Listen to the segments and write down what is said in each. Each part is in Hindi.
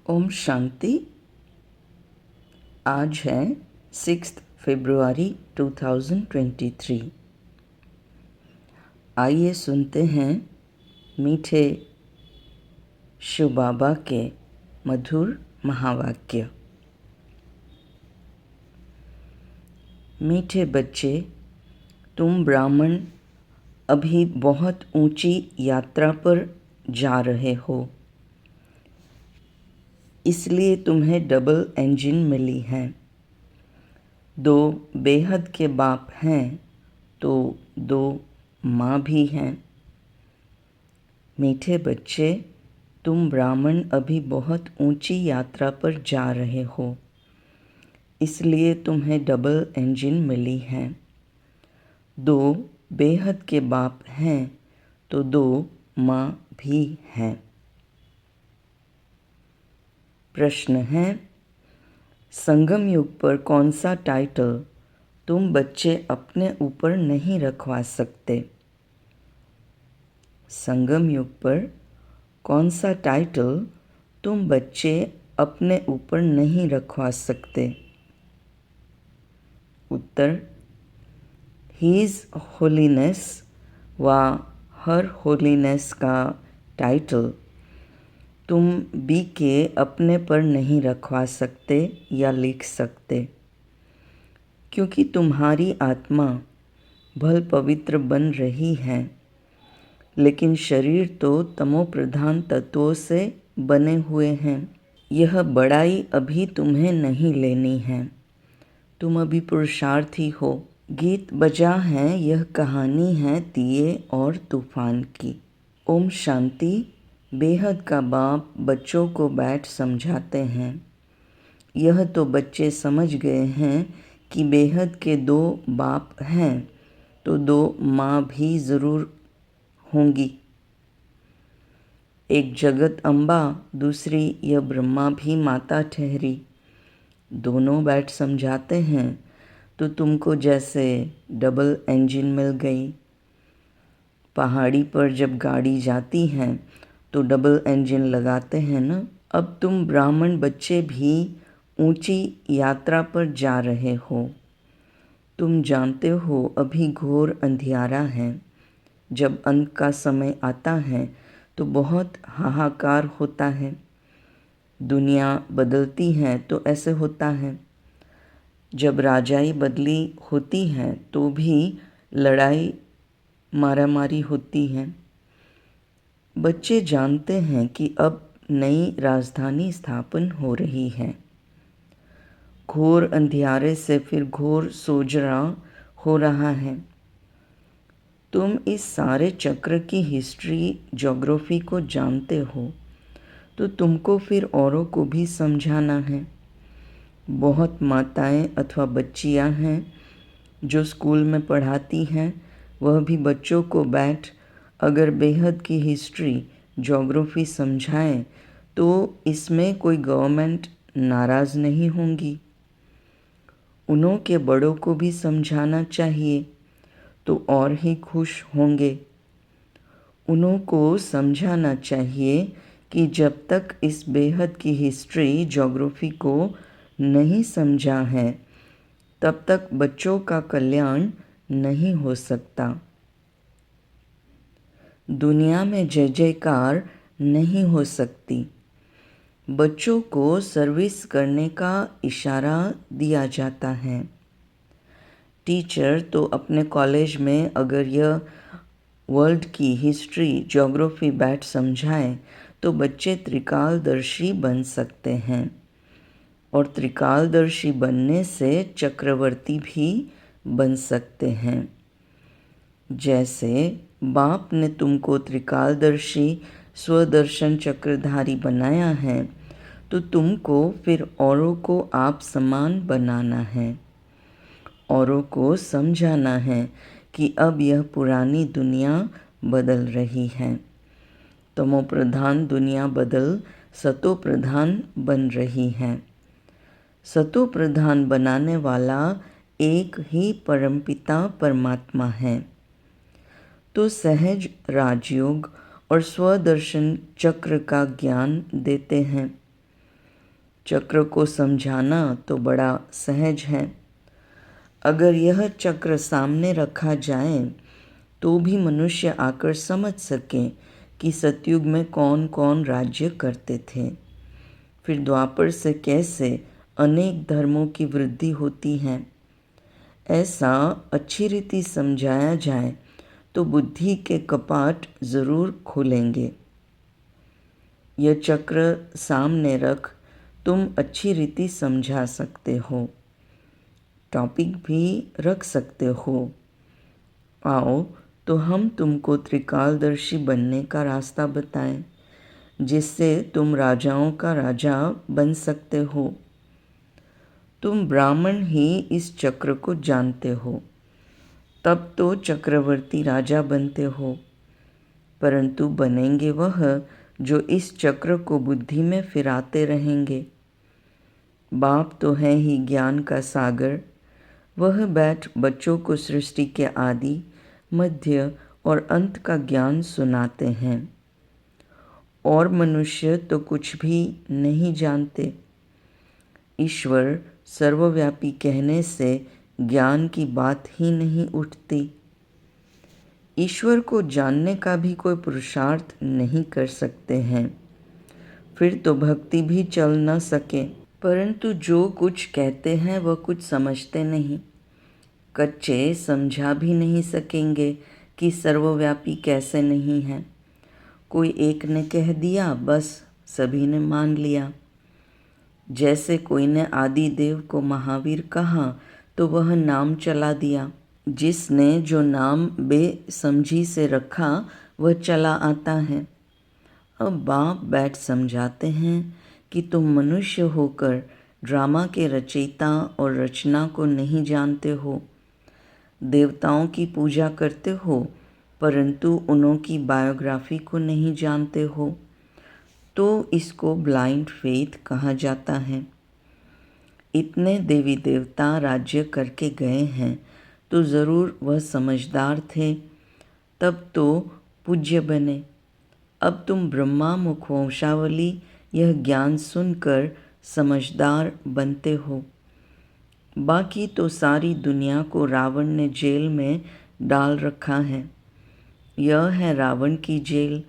ओम शांति। आज है 6 फरवरी 2023। आइए सुनते हैं मीठे शिव बाबा के मधुर महावाक्य। मीठे बच्चे, तुम ब्राह्मण अभी बहुत ऊंची यात्रा पर जा रहे हो, इसलिए तुम्हें डबल इंजन मिली है। दो बेहद के बाप हैं तो दो माँ भी हैं। मीठे बच्चे, तुम ब्राह्मण अभी बहुत ऊंची यात्रा पर जा रहे हो, इसलिए तुम्हें डबल इंजन मिली है। दो बेहद के बाप हैं तो दो माँ भी हैं। प्रश्न है, संगम युग पर कौन सा टाइटल तुम बच्चे अपने ऊपर नहीं रखवा सकते? संगम युग पर कौन सा टाइटल तुम बच्चे अपने ऊपर नहीं रखवा सकते? उत्तर, हीज होलीनेस व हर होलीनेस का टाइटल तुम बी के अपने पर नहीं रखवा सकते या लिख सकते, क्योंकि तुम्हारी आत्मा भल पवित्र बन रही है, लेकिन शरीर तो तमो प्रधान तत्वों से बने हुए हैं। यह बड़ाई अभी तुम्हें नहीं लेनी है, तुम अभी पुरुषार्थी हो। गीत बजा है, यह कहानी है दिए और तूफान की। ओम शांति। बेहद का बाप बच्चों को बैठ समझाते हैं। यह तो बच्चे समझ गए हैं कि बेहद के दो बाप हैं तो दो माँ भी ज़रूर होंगी। एक जगत अम्बा, दूसरी यह ब्रह्मा भी माता ठहरी। दोनों बैठ समझाते हैं तो तुमको जैसे डबल इंजन मिल गई। पहाड़ी पर जब गाड़ी जाती है तो डबल इंजन लगाते हैं ना। अब तुम ब्राह्मण बच्चे भी ऊंची यात्रा पर जा रहे हो। तुम जानते हो अभी घोर अंधियारा है। जब अंत का समय आता है तो बहुत हाहाकार होता है। दुनिया बदलती है तो ऐसे होता है। जब राजाई बदली होती है तो भी लड़ाई मारामारी होती है। बच्चे जानते हैं कि अब नई राजधानी स्थापन हो रही है। घोर अंधियारे से फिर घोर सोजरा हो रहा है। तुम इस सारे चक्र की हिस्ट्री, ज्योग्राफी को जानते हो तो तुमको फिर औरों को भी समझाना है। बहुत माताएं अथवा बच्चियां हैं जो स्कूल में पढ़ाती हैं, वह भी बच्चों को बैठ अगर बेहद की हिस्ट्री, ज्योग्राफी समझाएं तो इसमें कोई गवर्नमेंट नाराज़ नहीं होंगी। उन्हों के बड़ों को भी समझाना चाहिए तो और ही खुश होंगे। उन्हों को समझाना चाहिए कि जब तक इस बेहद की हिस्ट्री, ज्योग्राफी को नहीं समझा है तब तक बच्चों का कल्याण नहीं हो सकता। दुनिया में जय जयकार नहीं हो सकती। बच्चों को सर्विस करने का इशारा दिया जाता है। टीचर तो अपने कॉलेज में अगर यह वर्ल्ड की हिस्ट्री, ज्योग्राफी बैठ समझाए तो बच्चे त्रिकालदर्शी बन सकते हैं, और त्रिकालदर्शी बनने से चक्रवर्ती भी बन सकते हैं। जैसे बाप ने तुमको त्रिकालदर्शी स्वदर्शन चक्रधारी बनाया है तो तुमको फिर औरों को आप समान बनाना है। औरों को समझाना है कि अब यह पुरानी दुनिया बदल रही है। तमो प्रधान दुनिया बदल सतो प्रधान बन रही है। सतो प्रधान बनाने वाला एक ही परमपिता परमात्मा है। तो सहज राजयोग और स्वदर्शन चक्र का ज्ञान देते हैं। चक्र को समझाना तो बड़ा सहज है। अगर यह चक्र सामने रखा जाए तो भी मनुष्य आकर समझ सके कि सतयुग में कौन कौन राज्य करते थे, फिर द्वापर से कैसे अनेक धर्मों की वृद्धि होती है। ऐसा अच्छी रीति समझाया जाए तो बुद्धि के कपाट ज़रूर खुलेंगे। यह चक्र सामने रख तुम अच्छी रीति समझा सकते हो, टॉपिक भी रख सकते हो। आओ तो हम तुमको त्रिकालदर्शी बनने का रास्ता बताएं, जिससे तुम राजाओं का राजा बन सकते हो। तुम ब्राह्मण ही इस चक्र को जानते हो, तब तो चक्रवर्ती राजा बनते हो, परंतु बनेंगे वह जो इस चक्र को बुद्धि में फिराते रहेंगे। बाप तो है ही ज्ञान का सागर, वह बैठ बच्चों को सृष्टि के आदि, मध्य और अंत का ज्ञान सुनाते हैं। और मनुष्य तो कुछ भी नहीं जानते। ईश्वर सर्वव्यापी कहने से ज्ञान की बात ही नहीं उठती। ईश्वर को जानने का भी कोई पुरुषार्थ नहीं कर सकते हैं, फिर तो भक्ति भी चल न सके। परंतु जो कुछ कहते हैं वह कुछ समझते नहीं। कच्चे समझा भी नहीं सकेंगे कि सर्वव्यापी कैसे नहीं है। कोई एक ने कह दिया, बस सभी ने मान लिया। जैसे कोई ने आदि देव को महावीर कहा तो वह नाम चला दिया। जिसने जो नाम बेसमझी से रखा वह चला आता है। अब बाप बैठ समझाते हैं कि तुम मनुष्य होकर ड्रामा के रचयिता और रचना को नहीं जानते हो। देवताओं की पूजा करते हो, परंतु उनकी बायोग्राफी को नहीं जानते हो, तो इसको ब्लाइंड फेथ कहा जाता है। इतने देवी देवता राज्य करके गए हैं तो ज़रूर वह समझदार थे, तब तो पूज्य बने। अब तुम ब्रह्मा मुखवंशावली यह ज्ञान सुनकर समझदार बनते हो। बाकी तो सारी दुनिया को रावण ने जेल में डाल रखा है। यह है रावण की जेल,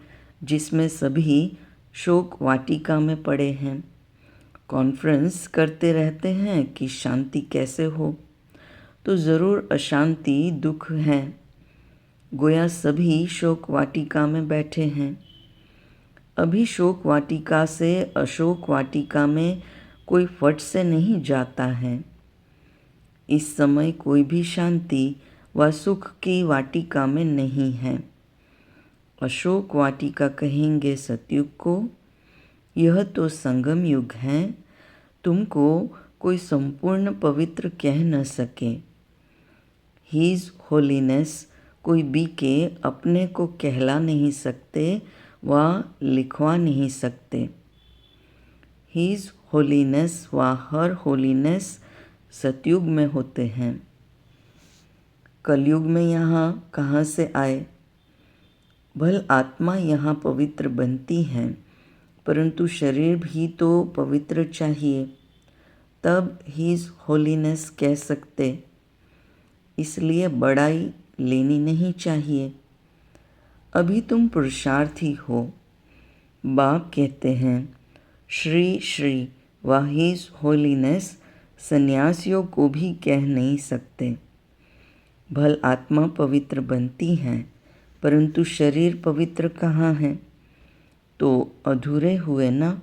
जिसमें सभी शोक वाटिका में पड़े हैं। कॉन्फ्रेंस करते रहते हैं कि शांति कैसे हो, तो ज़रूर अशांति दुख है। गोया सभी शोक वाटिका में बैठे हैं। अभी शोक वाटिका से अशोक वाटिका में कोई फट से नहीं जाता है। इस समय कोई भी शांति व सुख की वाटिका में नहीं है। अशोक वाटिका कहेंगे सतयुग को। यह तो संगम युग है, तुमको कोई संपूर्ण पवित्र कह न सके। हीज होलीनेस कोई भी के अपने को कहला नहीं सकते व लिखवा नहीं सकते। हीज होलीनेस व हर होलीनेस सतयुग में होते हैं। कलयुग में यहाँ कहाँ से आए? भल आत्मा यहाँ पवित्र बनती है, परंतु शरीर भी तो पवित्र चाहिए, तब हीज होलीनेस कह सकते। इसलिए बड़ाई लेनी नहीं चाहिए। अभी तुम पुरुषार्थी हो। बाप कहते हैं श्री श्री व हीज होलीनेस सन्यासियों को भी कह नहीं सकते। भल आत्मा पवित्र बनती है, परंतु शरीर पवित्र कहाँ है? तो अधूरे हुए ना।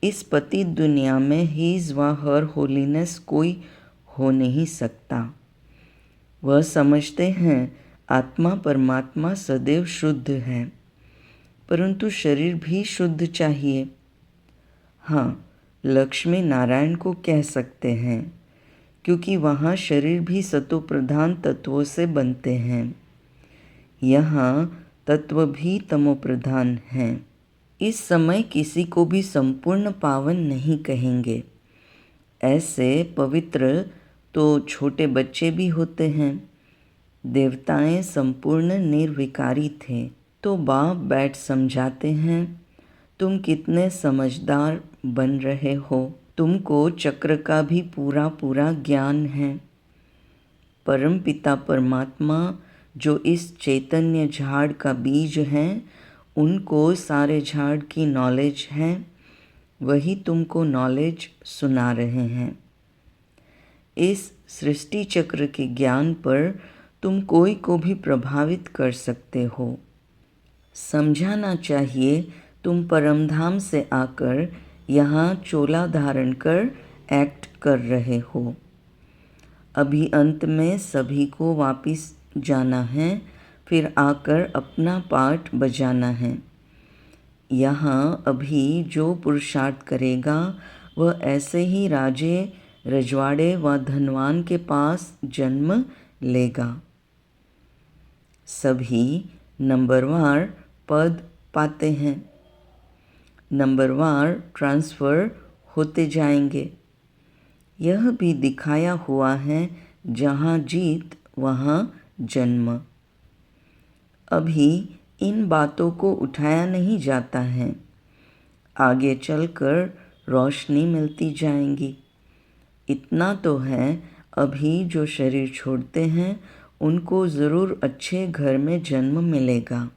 इस पतित दुनिया में हीज व हर होलीनेस कोई हो नहीं सकता। वह समझते हैं आत्मा परमात्मा सदैव शुद्ध है, परंतु शरीर भी शुद्ध चाहिए। हाँ, लक्ष्मी नारायण को कह सकते हैं, क्योंकि वहाँ शरीर भी सतो प्रधान तत्वों से बनते हैं। यहाँ तत्व भी तमो प्रधान हैं। इस समय किसी को भी संपूर्ण पावन नहीं कहेंगे। ऐसे पवित्र तो छोटे बच्चे भी होते हैं। देवताएं संपूर्ण निर्विकारी थे। तो बाप बैठ समझाते हैं, तुम कितने समझदार बन रहे हो। तुमको चक्र का भी पूरा पूरा ज्ञान है। परम पिता परमात्मा जो इस चैतन्य झाड़ का बीज हैं, उनको सारे झाड़ की नॉलेज है, वही तुमको नॉलेज सुना रहे हैं। इस सृष्टि चक्र के ज्ञान पर तुम कोई को भी प्रभावित कर सकते हो। समझाना चाहिए तुम परमधाम से आकर यहाँ चोला धारण कर एक्ट कर रहे हो। अभी अंत में सभी को वापिस जाना है, फिर आकर अपना पार्ट बजाना है। यहाँ अभी जो पुरुषार्थ करेगा वह ऐसे ही राजे रजवाड़े व धनवान के पास जन्म लेगा। सभी नंबरवार पद पाते हैं, नंबरवार ट्रांसफ़र होते जाएंगे। यह भी दिखाया हुआ है, जहाँ जीत वहाँ जन्म। अभी इन बातों को उठाया नहीं जाता है, आगे चलकर रोशनी मिलती जाएंगी। इतना तो है, अभी जो शरीर छोड़ते हैं उनको ज़रूर अच्छे घर में जन्म मिलेगा।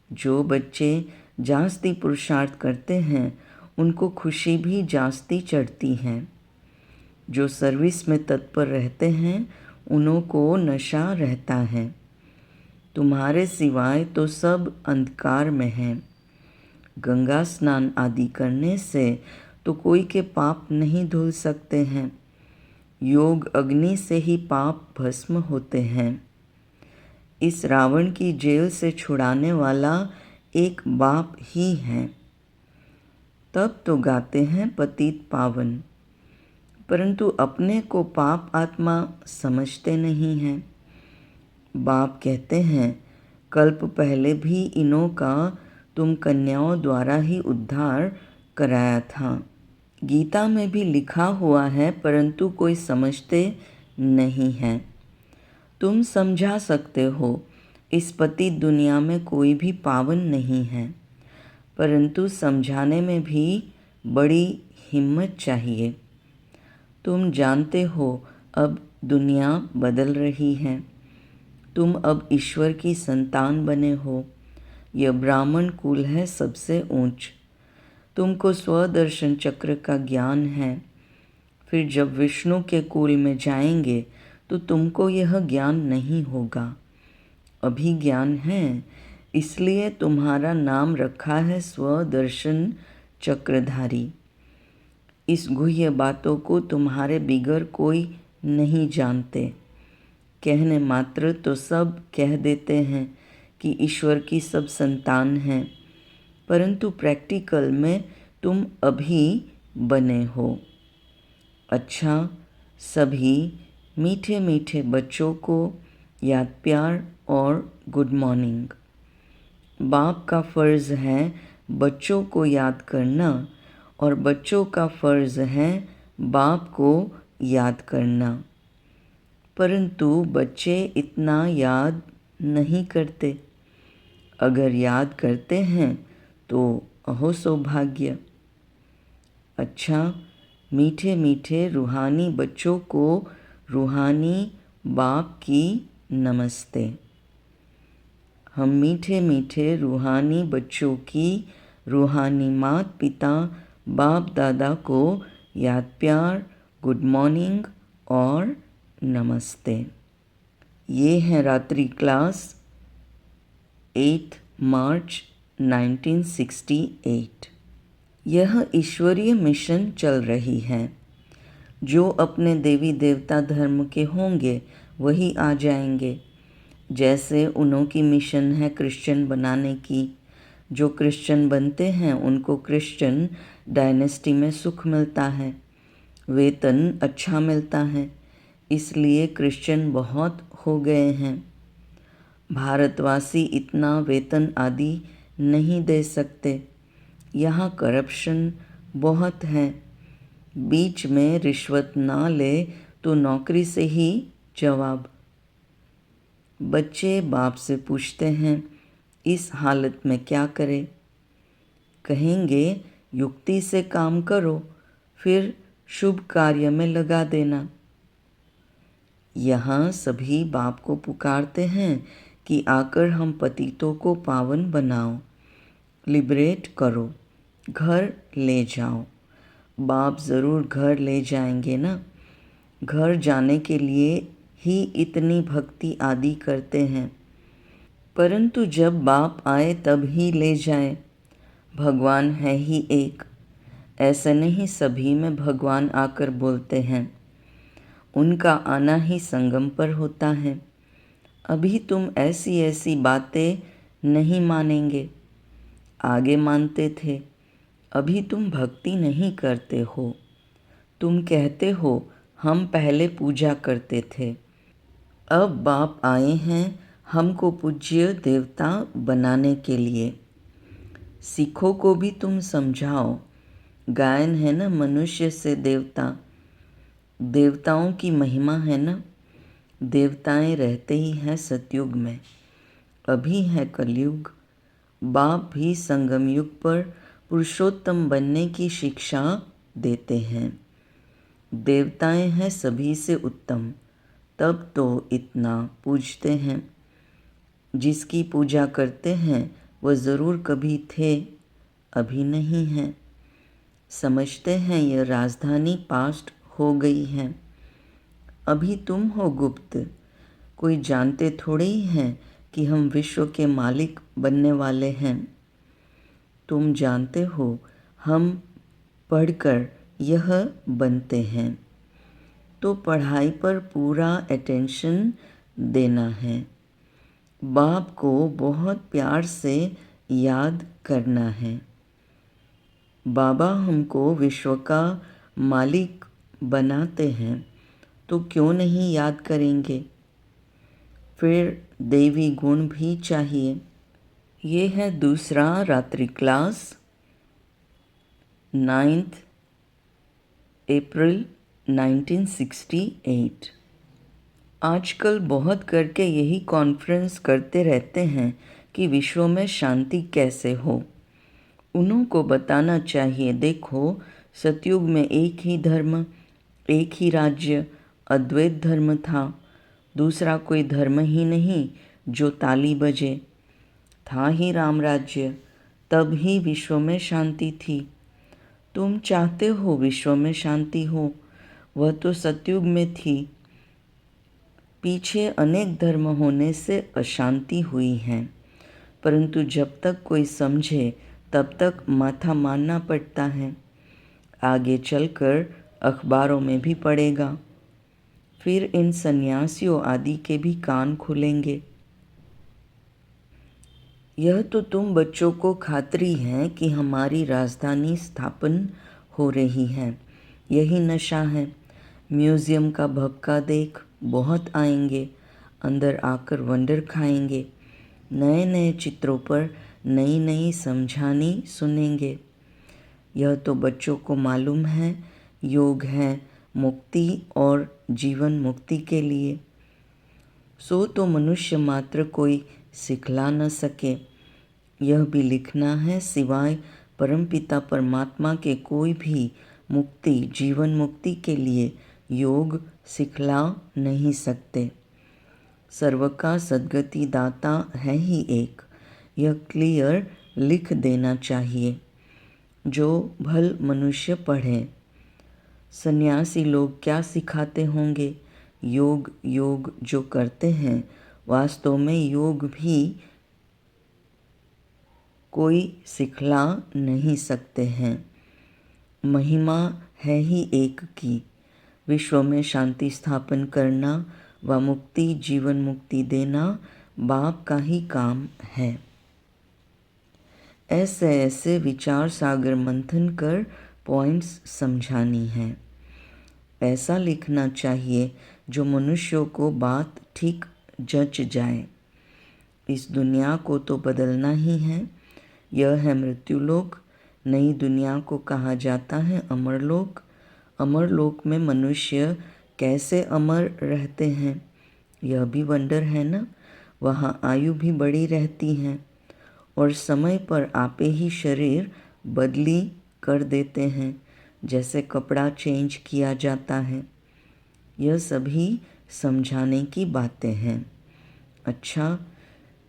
जो बच्चे जास्ती पुरुषार्थ करते हैं उनको खुशी भी जास्ती चढ़ती है। जो सर्विस में तत्पर रहते हैं उन्हों को नशा रहता है। तुम्हारे सिवाय तो सब अंधकार में हैं। गंगा स्नान आदि करने से तो कोई के पाप नहीं धुल सकते हैं। योग अग्नि से ही पाप भस्म होते हैं। इस रावण की जेल से छुड़ाने वाला एक बाप ही है। तब तो गाते हैं पतित पावन, परंतु अपने को पाप आत्मा समझते नहीं हैं। बाप कहते हैं, कल्प पहले भी इन्हों का तुम कन्याओं द्वारा ही उद्धार कराया था। गीता में भी लिखा हुआ है, परंतु कोई समझते नहीं है। तुम समझा सकते हो, इस पतित दुनिया में कोई भी पावन नहीं है, परंतु समझाने में भी बड़ी हिम्मत चाहिए। तुम जानते हो अब दुनिया बदल रही है। तुम अब ईश्वर की संतान बने हो। यह ब्राह्मण कुल है सबसे ऊंच। तुमको स्वदर्शन चक्र का ज्ञान है। फिर जब विष्णु के कुल में जाएंगे तो तुमको यह ज्ञान नहीं होगा। अभी ज्ञान है, इसलिए तुम्हारा नाम रखा है स्वदर्शन चक्रधारी। इस गुह्य बातों को तुम्हारे बिगर कोई नहीं जानते। कहने मात्र तो सब कह देते हैं कि ईश्वर की सब संतान हैं, परंतु प्रैक्टिकल में तुम अभी बने हो। अच्छा, सभी मीठे मीठे बच्चों को याद प्यार और गुड मॉर्निंग। बाप का फ़र्ज़ है बच्चों को याद करना और बच्चों का फ़र्ज़ है बाप को याद करना, परंतु बच्चे इतना याद नहीं करते। अगर याद करते हैं तो अहो सौभाग्य। अच्छा, मीठे मीठे रूहानी बच्चों को रूहानी बाप की नमस्ते। हम मीठे मीठे रूहानी बच्चों की रूहानी माता पिता बाप दादा को याद प्यार, गुड मॉर्निंग और नमस्ते। ये है रात्रि क्लास 8 मार्च 1968। यह ईश्वरीय मिशन चल रही है। जो अपने देवी देवता धर्म के होंगे वही आ जाएंगे। जैसे उन्हों की मिशन है क्रिश्चियन बनाने की। जो क्रिश्चियन बनते हैं उनको क्रिश्चियन डायनेस्टी में सुख मिलता है, वेतन अच्छा मिलता है, इसलिए क्रिश्चियन बहुत हो गए हैं। भारतवासी इतना वेतन आदि नहीं दे सकते। यहाँ करप्शन बहुत है। बीच में रिश्वत ना ले तो नौकरी से ही जवाब। बच्चे बाप से पूछते हैं, इस हालत में क्या करें? कहेंगे युक्ति से काम करो, फिर शुभ कार्य में लगा देना। यहाँ सभी बाप को पुकारते हैं कि आकर हम पतितों को पावन बनाओ, लिबरेट करो, घर ले जाओ। बाप ज़रूर घर ले जाएंगे ना। घर जाने के लिए ही इतनी भक्ति आदि करते हैं, परंतु जब बाप आए तब ही ले जाए। भगवान है ही एक, ऐसे नहीं सभी में भगवान आकर बोलते हैं। उनका आना ही संगम पर होता है। अभी तुम ऐसी ऐसी बातें नहीं मानेंगे, आगे मानते थे। अभी तुम भक्ति नहीं करते हो। तुम कहते हो हम पहले पूजा करते थे, अब बाप आए हैं हमको पूज्य देवता बनाने के लिए। सिखों को भी तुम समझाओ। गायन है ना मनुष्य से देवता, देवताओं की महिमा है ना। देवताएं रहते ही हैं सतयुग में, अभी है कलयुग। बाप भी संगम युग पर पुरुषोत्तम बनने की शिक्षा देते हैं। देवताएं हैं सभी से उत्तम, तब तो इतना पूजते हैं। जिसकी पूजा करते हैं वह ज़रूर कभी थे, अभी नहीं हैं। समझते हैं यह राजधानी पास्ट हो गई है, अभी तुम हो गुप्त। कोई जानते थोड़े ही हैं कि हम विश्व के मालिक बनने वाले हैं। तुम जानते हो हम पढ़कर यह बनते हैं, तो पढ़ाई पर पूरा अटेंशन देना है। बाप को बहुत प्यार से याद करना है। बाबा हमको विश्व का मालिक बनाते हैं, तो क्यों नहीं याद करेंगे। फिर देवी गुण भी चाहिए। ये है दूसरा रात्रि क्लास, 9 अप्रैल 1968। आजकल बहुत करके यही कॉन्फ्रेंस करते रहते हैं कि विश्व में शांति कैसे हो। उनको बताना चाहिए, देखो सतयुग में एक ही धर्म, एक ही राज्य, अद्वैत धर्म था। दूसरा कोई धर्म ही नहीं जो ताली बजे। था ही राम राज्य, तब ही विश्व में शांति थी। तुम चाहते हो विश्व में शांति हो, वह तो सतयुग में थी। पीछे अनेक धर्म होने से अशांति हुई है, परंतु जब तक कोई समझे तब तक माथा मारना पड़ता है। आगे चलकर अखबारों में भी पड़ेगा, फिर इन सन्यासियों आदि के भी कान खुलेंगे। यह तो तुम बच्चों को खातरी है कि हमारी राजधानी स्थापन हो रही है, यही नशा है। म्यूज़ियम का भक्का देख, बहुत आएंगे, अंदर आकर वंडर खाएंगे। नए नए चित्रों पर नई नई समझानी सुनेंगे। यह तो बच्चों को मालूम है, योग है मुक्ति और जीवन मुक्ति के लिए। सो तो मनुष्य मात्र कोई सिखला न सके। यह भी लिखना है, सिवाय परमपिता परमात्मा के कोई भी मुक्ति जीवन मुक्ति के लिए योग सिखला नहीं सकते। सर्व का सद्गति दाता है ही एक, यह क्लियर लिख देना चाहिए। जो भल मनुष्य पढ़े। सन्यासी लोग क्या सिखाते होंगे। योग योग जो करते हैं, वास्तव में योग भी कोई सिखला नहीं सकते हैं। महिमा है ही एक की, विश्व में शांति स्थापन करना व मुक्ति जीवन मुक्ति देना बाप का ही काम है। ऐसे ऐसे विचार सागर मंथन कर पॉइंट्स समझानी है। ऐसा लिखना चाहिए जो मनुष्यों को बात ठीक जच जाए। इस दुनिया को तो बदलना ही है। यह है मृत्युलोक, नई दुनिया को कहा जाता है अमरलोक। अमरलोक में मनुष्य कैसे अमर रहते हैं, यह भी वंडर है ना। वहाँ आयु भी बड़ी रहती है और समय पर आपे ही शरीर बदली कर देते हैं। जैसे कपड़ा चेंज किया जाता है। यह सभी समझाने की बातें हैं। अच्छा,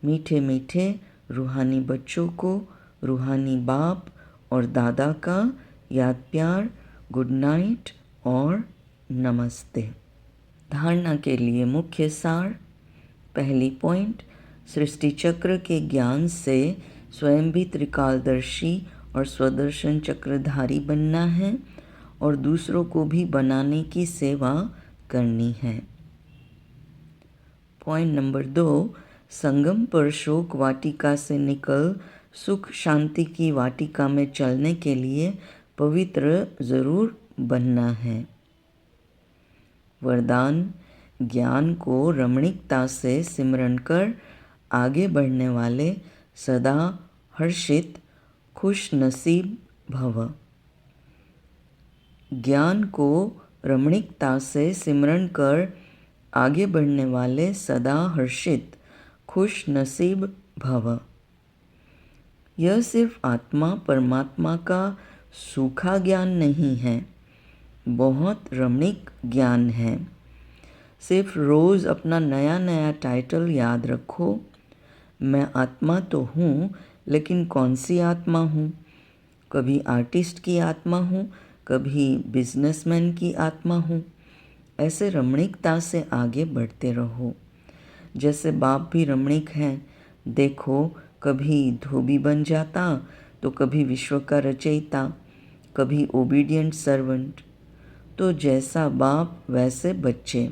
मीठे मीठे रूहानी बच्चों को रूहानी बाप और दादा का याद प्यार, गुड नाइट और नमस्ते। धारणा के लिए मुख्य सार। पहली पॉइंट, सृष्टि चक्र के ज्ञान से स्वयं भी त्रिकालदर्शी और स्वदर्शन चक्रधारी बनना है और दूसरों को भी बनाने की सेवा करनी है। पॉइंट नंबर 2, संगम पर शोक वाटिका से निकल सुख शांति की वाटिका में चलने के लिए पवित्र जरूर बनना है। वरदान, ज्ञान को रमणीकता से सिमरन कर आगे बढ़ने वाले सदा हर्षित खुश नसीब भव। ज्ञान को रमणीकता से सिमरन कर आगे बढ़ने वाले सदा हर्षित खुश नसीब भव। यह सिर्फ आत्मा परमात्मा का सूखा ज्ञान नहीं है, बहुत रमणीक ज्ञान है। सिर्फ रोज़ अपना नया नया टाइटल याद रखो। मैं आत्मा तो हूँ, लेकिन कौन सी आत्मा हूँ? कभी आर्टिस्ट की आत्मा हूँ, कभी बिजनेसमैन की आत्मा हूँ। ऐसे रमणीकता से आगे बढ़ते रहो। जैसे बाप भी रमणीक हैं। देखो, कभी धोबी बन जाता तो कभी विश्व का रचयिता, कभी ओबीडियंट सर्वेंट। तो जैसा बाप वैसे बच्चे।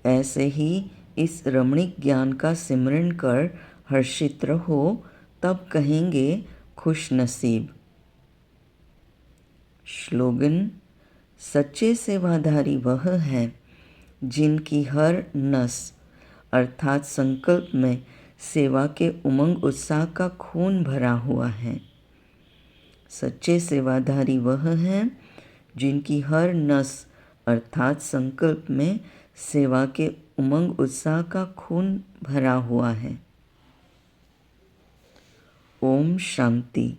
ऐसे ही इस रमणीक ज्ञान का सिमरन कर हर्षित रहो, तब कहेंगे खुश नसीब। स्लोगन, सच्चे सेवाधारी वह है जिनकी हर नस अर्थात संकल्प में सेवा के उमंग उत्साह का खून भरा हुआ है। सच्चे सेवाधारी वह हैं जिनकी हर नस अर्थात संकल्प में सेवा के उमंग उत्साह का खून भरा हुआ है। ओम शांति।